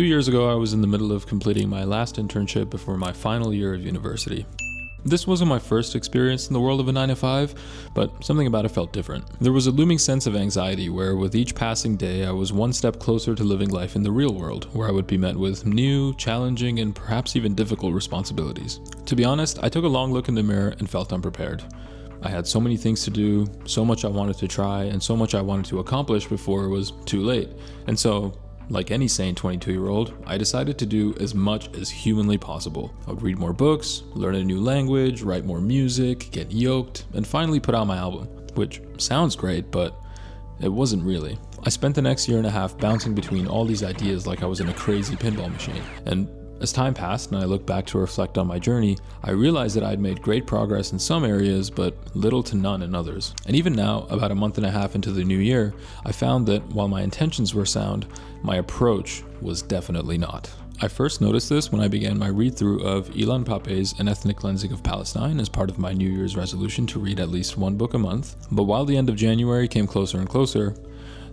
2 years ago, I was in the middle of completing my last internship before my final year of university. This wasn't my first experience in the world of a 9-to-5, but something about it felt different. There was a looming sense of anxiety where with each passing day I was one step closer to living life in the real world, where I would be met with new, challenging, and perhaps even difficult responsibilities. To be honest, I took a long look in the mirror and felt unprepared. I had so many things to do, so much I wanted to try, and so much I wanted to accomplish before it was too late. And so, like any sane 22-year-old, I decided to do as much as humanly possible. I would read more books, learn a new language, write more music, get yoked, and finally put out my album. Which sounds great, but it wasn't really. I spent the next year and a half bouncing between all these ideas like I was in a crazy pinball machine. And as time passed and I looked back to reflect on my journey, I realized that I'd made great progress in some areas, but little to none in others. And even now, about a month and a half into the new year, I found that while my intentions were sound, my approach was definitely not. I first noticed this when I began my read-through of Ilan Pappé's An Ethnic Cleansing of Palestine as part of my New Year's resolution to read at least one book a month. But while the end of January came closer and closer,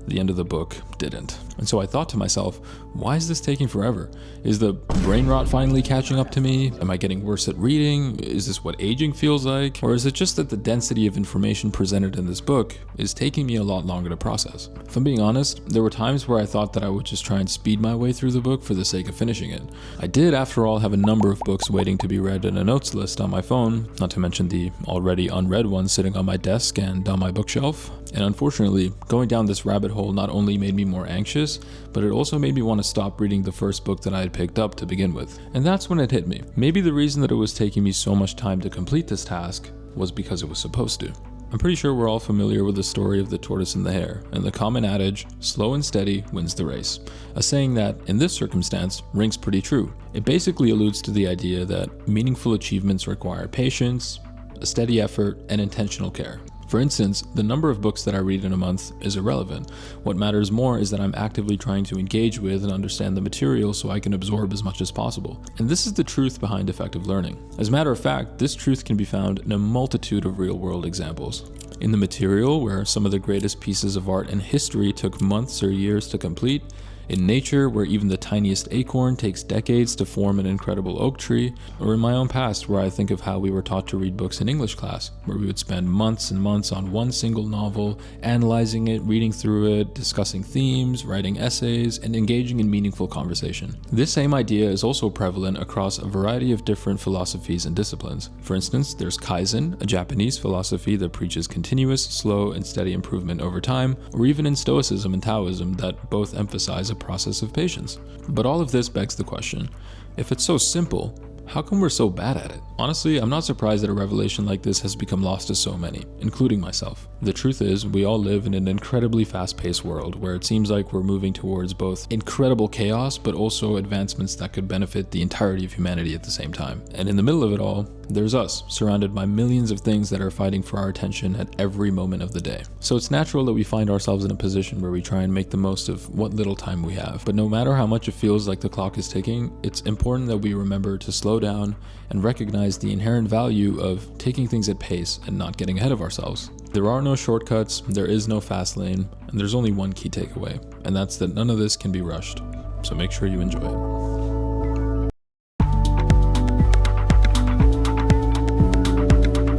the end of the book didn't. And so I thought to myself, why is this taking forever? Is the brain rot finally catching up to me? Am I getting worse at reading? Is this what aging feels like? Or is it just that the density of information presented in this book is taking me a lot longer to process? If I'm being honest, there were times where I thought that I would just try and speed my way through the book for the sake of finishing it. I did, after all, have a number of books waiting to be read in a notes list on my phone, not to mention the already unread ones sitting on my desk and on my bookshelf. And unfortunately, going down this rabbit hole not only made me more anxious, but it also made me want to stop reading the first book that I had picked up to begin with. And that's when it hit me. Maybe the reason that it was taking me so much time to complete this task was because it was supposed to. I'm pretty sure we're all familiar with the story of the tortoise and the hare, and the common adage, slow and steady wins the race. A saying that, in this circumstance, rings pretty true. It basically alludes to the idea that meaningful achievements require patience, a steady effort, and intentional care. For instance, the number of books that I read in a month is irrelevant. What matters more is that I'm actively trying to engage with and understand the material so I can absorb as much as possible. And this is the truth behind effective learning. As a matter of fact, this truth can be found in a multitude of real-world examples. In the material, where some of the greatest pieces of art in history took months or years to complete, in nature, where even the tiniest acorn takes decades to form an incredible oak tree, or in my own past, where I think of how we were taught to read books in English class, where we would spend months and months on one single novel, analyzing it, reading through it, discussing themes, writing essays, and engaging in meaningful conversation. This same idea is also prevalent across a variety of different philosophies and disciplines. For instance, there's Kaizen, a Japanese philosophy that preaches continuous, slow, and steady improvement over time, or even in Stoicism and Taoism that both emphasize a process of patience. But all of this begs the question, if it's so simple, how come we're so bad at it? Honestly, I'm not surprised that a revelation like this has become lost to so many, including myself. The truth is, we all live in an incredibly fast-paced world where it seems like we're moving towards both incredible chaos, but also advancements that could benefit the entirety of humanity at the same time. And in the middle of it all, there's us, surrounded by millions of things that are fighting for our attention at every moment of the day. So it's natural that we find ourselves in a position where we try and make the most of what little time we have. But no matter how much it feels like the clock is ticking, it's important that we remember to slow down and recognize the inherent value of taking things at pace and not getting ahead of ourselves. There are no shortcuts, there is no fast lane, and there's only one key takeaway, and that's that none of this can be rushed. So make sure you enjoy it.